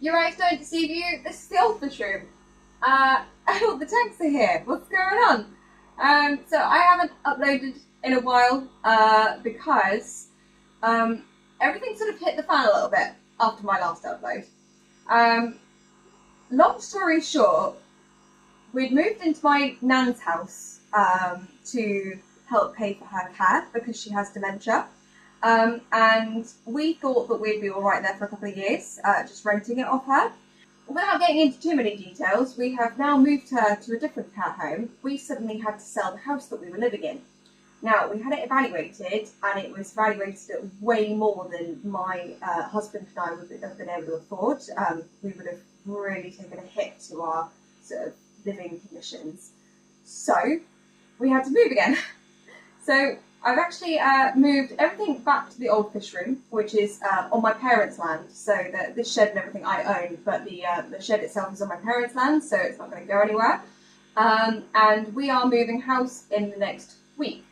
Your eyes don't deceive you. This is the old fish room. Oh, the tanks are here. What's going on? So I haven't uploaded in a while because everything sort of hit the fan a little bit after my last upload. Long story short, we'd moved into my nan's house to help pay for her care because she has dementia. And we thought that we'd be all right there for a couple of years, just renting it off her. Without getting into too many details, we have now moved her to a different care home. We suddenly had to sell the house that we were living in. Now, we had it evaluated, and it was evaluated at way more than my husband and I would have been able to afford. We would have really taken a hit to our sort of living conditions. So, we had to move again. So, I've actually moved everything back to the old fish room, which is on my parents' land. So this shed and everything I own, but the shed itself is on my parents' land, so it's not going to go anywhere. And we are moving house in the next week.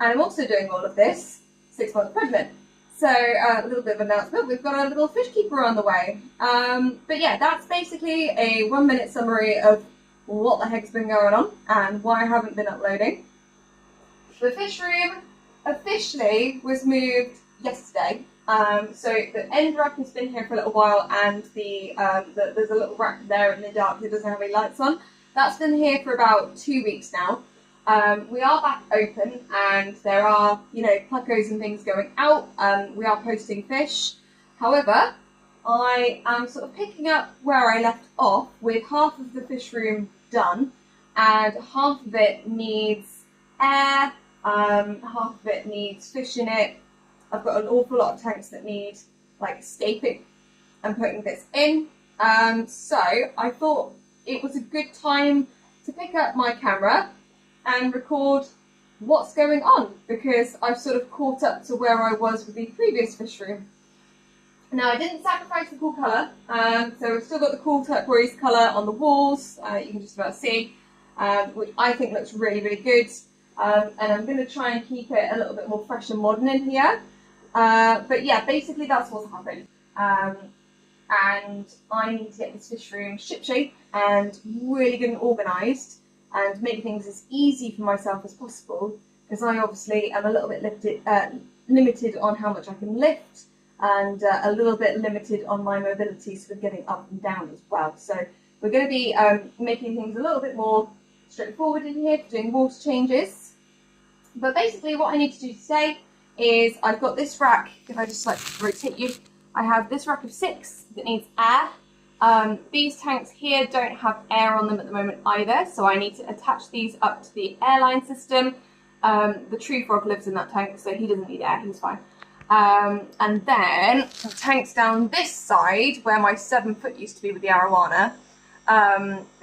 And I'm also doing all of this 6 months pregnant. So a little bit of an announcement, we've got a little fish keeper on the way. But yeah, that's basically a 1-minute summary of what the heck's been going on and why I haven't been uploading. The fish room officially was moved yesterday. So the end rack has been here for a little while, and there's a little rack there in the dark that doesn't have any lights on. That's been here for about 2 weeks now. We are back open, and there are, plecos and things going out. We are posting fish. However, I am sort of picking up where I left off with half of the fish room done, and half of it needs air. Half of it needs fish in it. I've got an awful lot of tanks that need escaping and putting this in. So I thought it was a good time to pick up my camera and record what's going on, because I've sort of caught up to where I was with the previous fish room. Now, I didn't sacrifice the cool colour, so we've still got the cool turquoise colour on the walls, you can just about see, which I think looks really, really good. And I'm going to try and keep it a little bit more fresh and modern in here. But yeah, basically that's what's happened. And I need to get this fish room shipshape and really good and organised and make things as easy for myself as possible, because I obviously am a little bit limited on how much I can lift, and a little bit limited on my mobility, sort of getting up and down as well. So we're going to be making things a little bit more straightforward in here for doing water changes. But basically what I need to do today is I've got this rack, if I just rotate you, I have this rack of 6 that needs air. These tanks here don't have air on them at the moment either, so I need to attach these up to the airline system. The tree frog lives in that tank, so he doesn't need air, he's fine. And then the tanks down this side, where my 7-foot used to be with the arowana,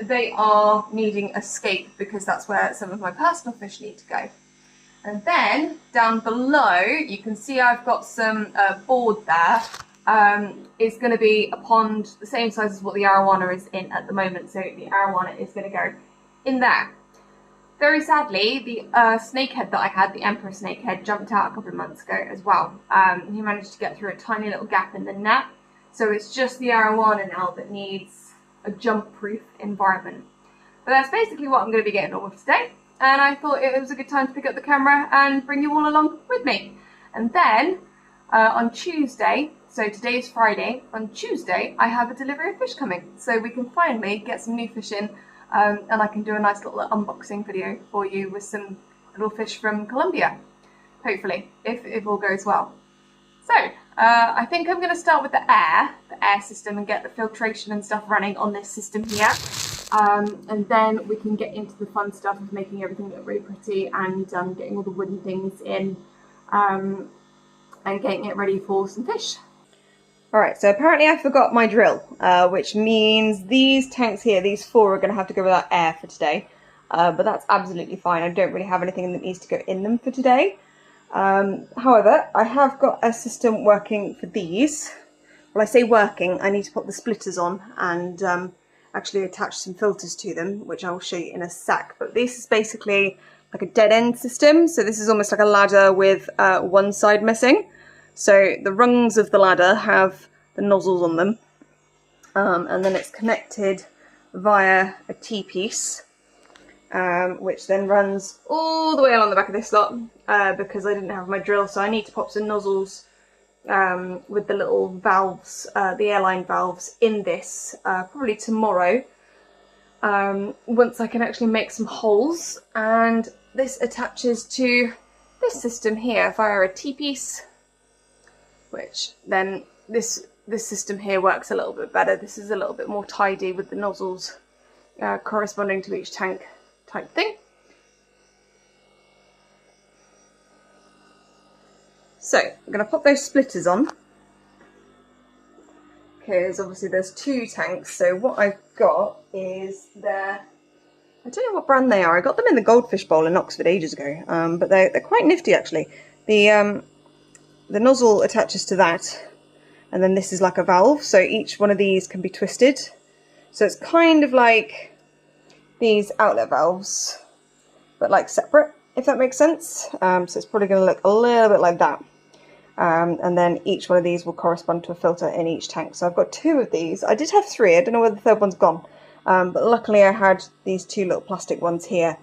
they are needing escape because that's where some of my personal fish need to go. And then down below, you can see I've got some board there. Is going to be a pond the same size as what the arowana is in at the moment, so the arowana is going to go in there. Very sadly, the snakehead that I had, the emperor snakehead, jumped out a couple of months ago as well. He managed to get through a tiny little gap in the net, so it's just the arowana now that needs a jump-proof environment. But that's basically what I'm going to be getting on with today, and I thought it was a good time to pick up the camera and bring you all along with me. And then on Tuesday, so today's Friday, on Tuesday I have a delivery of fish coming, so we can finally get some new fish in, and I can do a nice little unboxing video for you with some little fish from Colombia, hopefully, if all goes well. So I think I'm going to start with the air system, and get the filtration and stuff running on this system here. And then we can get into the fun stuff of making everything look really pretty, and getting all the wooden things in, and getting it ready for some fish. Alright, so apparently I forgot my drill, which means these tanks here, these 4, are going to have to go without air for today. But that's absolutely fine. I don't really have anything that needs to go in them for today. However, I have got a system working for these. Well, I say working, I need to put the splitters on and actually attach some filters to them, which I will show you in a sec. But this is basically like a dead end system, so this is almost like a ladder with one side missing. So the rungs of the ladder have the nozzles on them, and then it's connected via a T-piece, which then runs all the way along the back of this lot, because I didn't have my drill, so I need to pop some nozzles with the little valves, the airline valves in this, probably tomorrow, once I can actually make some holes. And this attaches to this system here via a T-piece, which then this system here works a little bit better. This is a little bit more tidy with the nozzles corresponding to each tank type thing. So I'm going to pop those splitters on, because obviously there's two tanks. So what I've got is I don't know what brand they are. I got them in the Goldfish Bowl in Oxford ages ago, but they're quite nifty actually. The nozzle attaches to that, and then this is like a valve, so each one of these can be twisted. So it's kind of like these outlet valves, but like separate, if that makes sense. So it's probably going to look a little bit like that. And then each one of these will correspond to a filter in each tank. So I've got two of these. I did have three. I don't know where the third one's gone. But luckily I had these two little plastic ones here.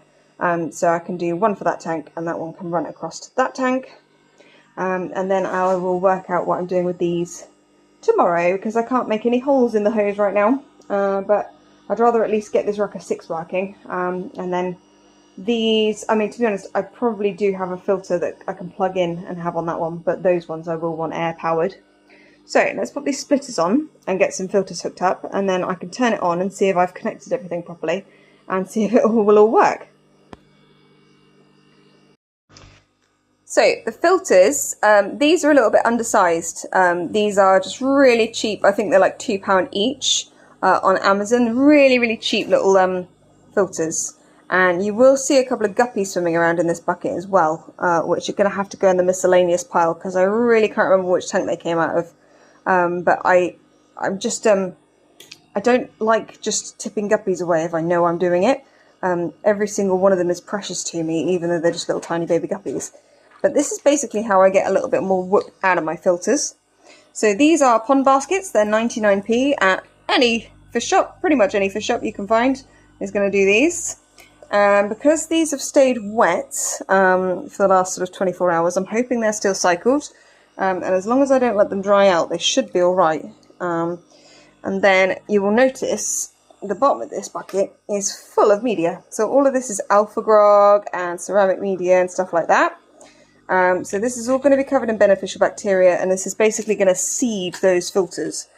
So I can do one for that tank, and that one can run across to that tank. And then I will work out what I'm doing with these tomorrow, because I can't make any holes in the hose right now. But I'd rather at least get this Rocker 6 working. And then these, I mean, to be honest, I probably do have a filter that I can plug in and have on that one, but those ones I will want air powered. So let's put these splitters on and get some filters hooked up, and then I can turn it on and see if I've connected everything properly and see if it will all work. So the filters, these are a little bit undersized. These are just really cheap. I think they're like £2 each on Amazon. Really, really cheap little filters. And you will see a couple of guppies swimming around in this bucket as well, which are going to have to go in the miscellaneous pile, because I really can't remember which tank they came out of. But I'm just, I don't like just tipping guppies away if I know I'm doing it. Every single one of them is precious to me, even though they're just little tiny baby guppies. But this is basically how I get a little bit more whoop out of my filters. So these are pond baskets. They're 99p at any fish shop. Pretty much any fish shop you can find is going to do these. Because these have stayed wet for the last sort of 24 hours, I'm hoping they're still cycled. And as long as I don't let them dry out, they should be alright. And then you will notice the bottom of this bucket is full of media. So all of this is alpha grog and ceramic media and stuff like that. So this is all going to be covered in beneficial bacteria, and this is basically going to seed those filters.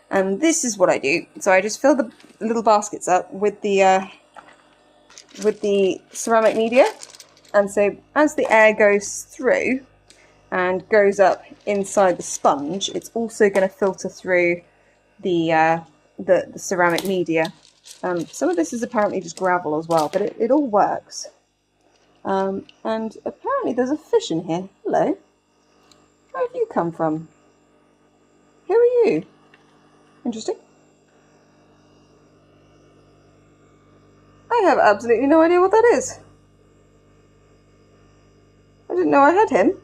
And this is what I do. So I just fill the little baskets up with the ceramic media, and so as the air goes through and goes up inside the sponge, it's also going to filter through the ceramic media. Some of this is apparently just gravel as well, but it all works. And apparently there's a fish in here. Hello. Where have you come from? Who are you? Interesting. I have absolutely no idea what that is. I didn't know I had him.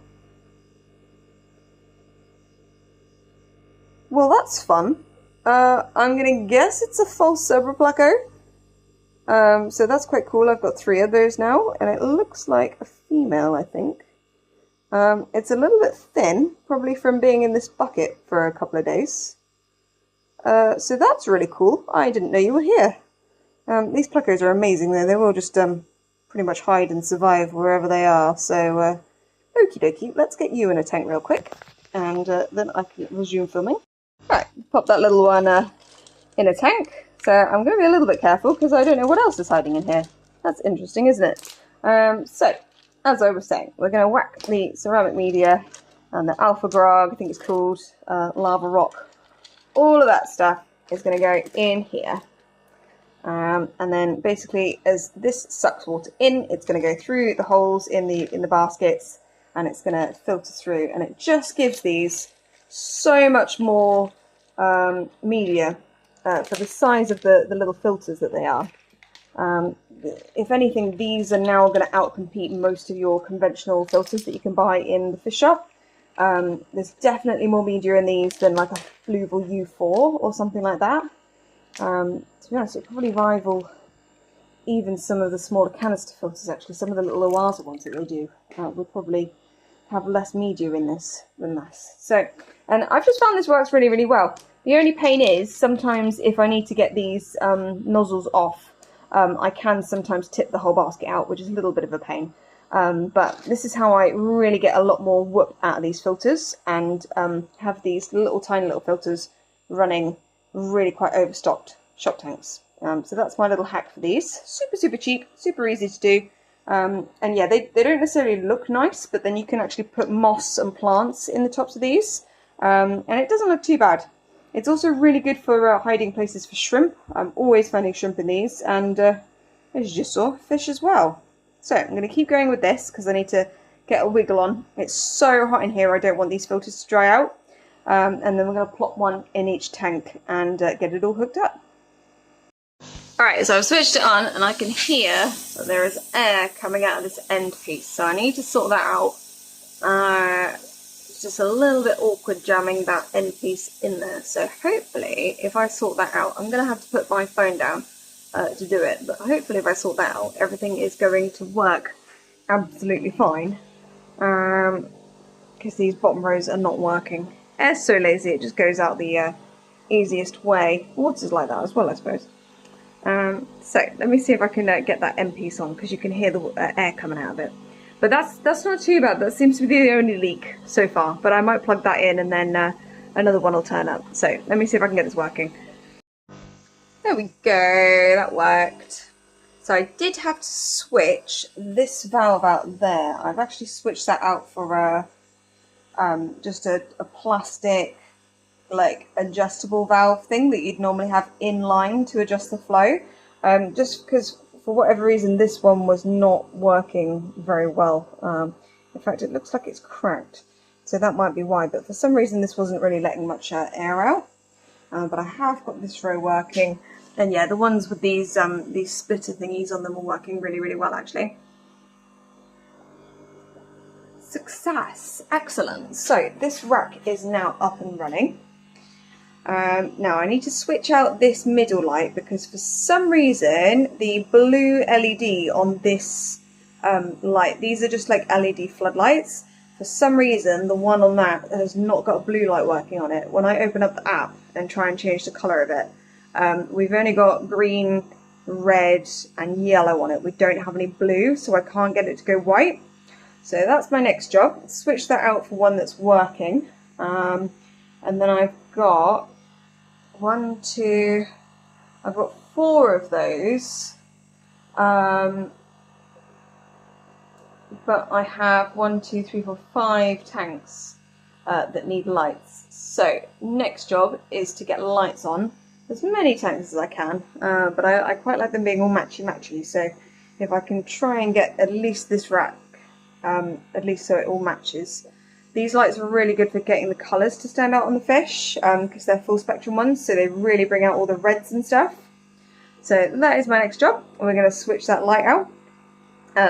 Well, that's fun. I'm going to guess it's a false zebra Pleco. So that's quite cool. I've got 3 of those now, and it looks like a female, I think. It's a little bit thin, probably from being in this bucket for a couple of days. So that's really cool. I didn't know you were here. These Plecos are amazing though. They will just pretty much hide and survive wherever they are. So okie dokie, let's get you in a tank real quick, and then I can resume filming. Right, pop that little one in a tank. So I'm going to be a little bit careful because I don't know what else is hiding in here. That's interesting, isn't it? So, as I was saying, we're going to whack the ceramic media and the alpha grog, I think it's called, lava rock. All of that stuff is going to go in here. And then basically as this sucks water in, it's going to go through the holes in the baskets, and it's going to filter through, and it just gives these so much more media for the size of the little filters that they are. If anything, these are now going to outcompete most of your conventional filters that you can buy in the fish shop. There's definitely more media in these than like a Fluval U4 or something like that. To be honest, it probably rival even some of the smaller canister filters actually. Some of the little OATA ones that they do will probably have less media in this than this. So, and I've just found this works really, really well. The only pain is sometimes if I need to get these nozzles off, I can sometimes tip the whole basket out, which is a little bit of a pain. But this is how I really get a lot more whoop out of these filters, and have these little tiny little filters running really quite overstocked shop tanks. So that's my little hack for these. Super, super cheap, super easy to do. And yeah, they don't necessarily look nice, but then you can actually put moss and plants in the tops of these. And it doesn't look too bad. It's also really good for hiding places for shrimp. I'm always finding shrimp in these, and as you just saw, fish as well. So I'm going to keep going with this because I need to get a wiggle on. It's so hot in here, I don't want these filters to dry out. And then we're going to plop one in each tank and get it all hooked up. Alright, so I've switched it on and I can hear that there is air coming out of this end piece. So I need to sort that out. It's just a little bit awkward jamming that end piece in there. So hopefully, if I sort that out, I'm going to have to put my phone down to do it. But hopefully if I sort that out, everything is going to work absolutely fine. Because these bottom rows are not working. Air's so lazy, it just goes out the easiest way. Water's like that as well, I suppose. So let me see if I can get that end piece on, because you can hear the air coming out of it. But that's not too bad. That seems to be the only leak so far. But I might plug that in and then another one will turn up. So let me see if I can get this working. There we go, that worked. So I did have to switch this valve out there. I've actually switched that out for just a plastic, like, adjustable valve thing that you'd normally have in line to adjust the flow. Just because for whatever reason this one was not working very well. In fact, it looks like it's cracked, so that might be why. But for some reason this wasn't really letting much air out. But I have got this row working, and yeah, the ones with these splitter thingies on them are working really, really well actually. Success! Excellent! So this rack is now up and running. Now I need to switch out this middle light because for some reason the blue LED on this light, these are just like LED floodlights. For some reason the one on that has not got a blue light working on it. When I open up the app and try and change the colour of it, we've only got green, red and yellow on it. We don't have any blue, so I can't get it to go white. So that's my next job. Switch that out for one that's working. And then I've got I've got 4 of those. But I have 5 tanks that need lights. So next job is to get lights on as many tanks as I can. But I quite like them being all matchy-matchy. So if I can try and get at least this rack, at least so it all matches. These lights are really good for getting the colours to stand out on the fish, because they're full spectrum ones, so they really bring out all the reds and stuff. So that is my next job, and we're going to switch that light out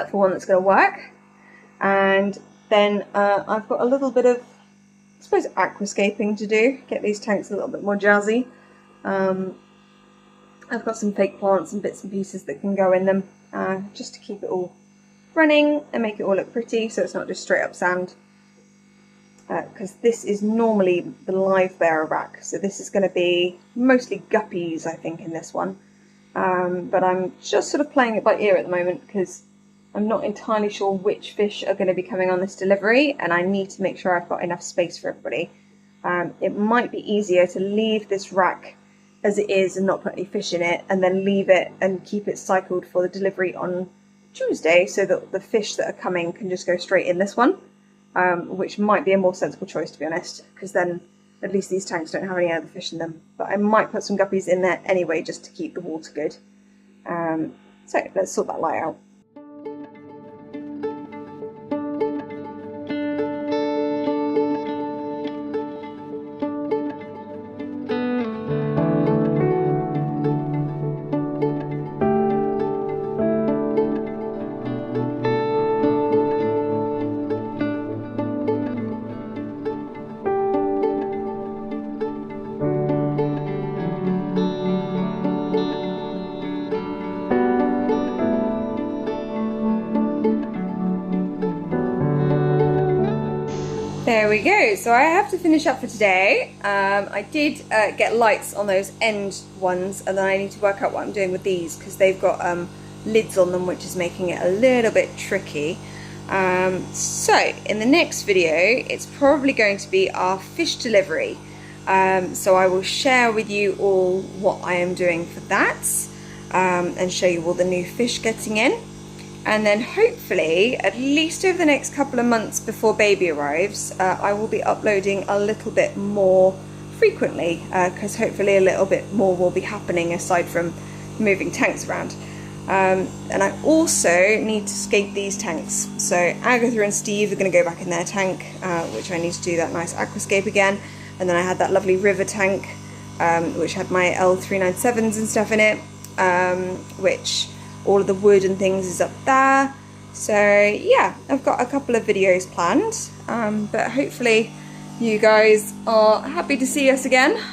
for one that's going to work. And then I've got a little bit of, I suppose, aquascaping to do, get these tanks a little bit more jazzy. I've got some fake plants and bits and pieces that can go in them, just to keep it all running and make it all look pretty, so it's not just straight up sand. Because this is normally the live bearer rack, so this is going to be mostly guppies, I think, in this one. But I'm just sort of playing it by ear at the moment because I'm not entirely sure which fish are going to be coming on this delivery, and I need to make sure I've got enough space for everybody. It might be easier to leave this rack as it is and not put any fish in it, and then leave it and keep it cycled for the delivery on Tuesday, so that the fish that are coming can just go straight in this one. Which might be a more sensible choice, to be honest, because then at least these tanks don't have any other fish in them. But I might put some guppies in there anyway, just to keep the water good. So let's sort that light out. There we go. So I have to finish up for today. I did get lights on those end ones, and then I need to work out what I'm doing with these because they've got lids on them, which is making it a little bit tricky. So in the next video, it's probably going to be our fish delivery. So I will share with you all what I am doing for that, and show you all the new fish getting in. And then hopefully, at least over the next couple of months before baby arrives, I will be uploading a little bit more frequently, because hopefully a little bit more will be happening aside from moving tanks around. And I also need to scape these tanks. So Agatha and Steve are going to go back in their tank, which I need to do that nice aquascape again. And then I had that lovely river tank, which had my L397s and stuff in it, which all of the wood and things is up there. So yeah, I've got a couple of videos planned, but hopefully you guys are happy to see us again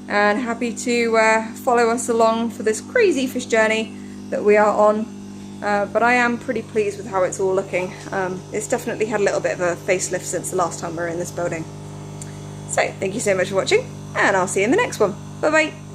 and happy to follow us along for this crazy fish journey that we are on. But I am pretty pleased with how it's all looking. It's definitely had a little bit of a facelift since the last time we were in this building. So thank you so much for watching, and I'll see you in the next one. Bye bye.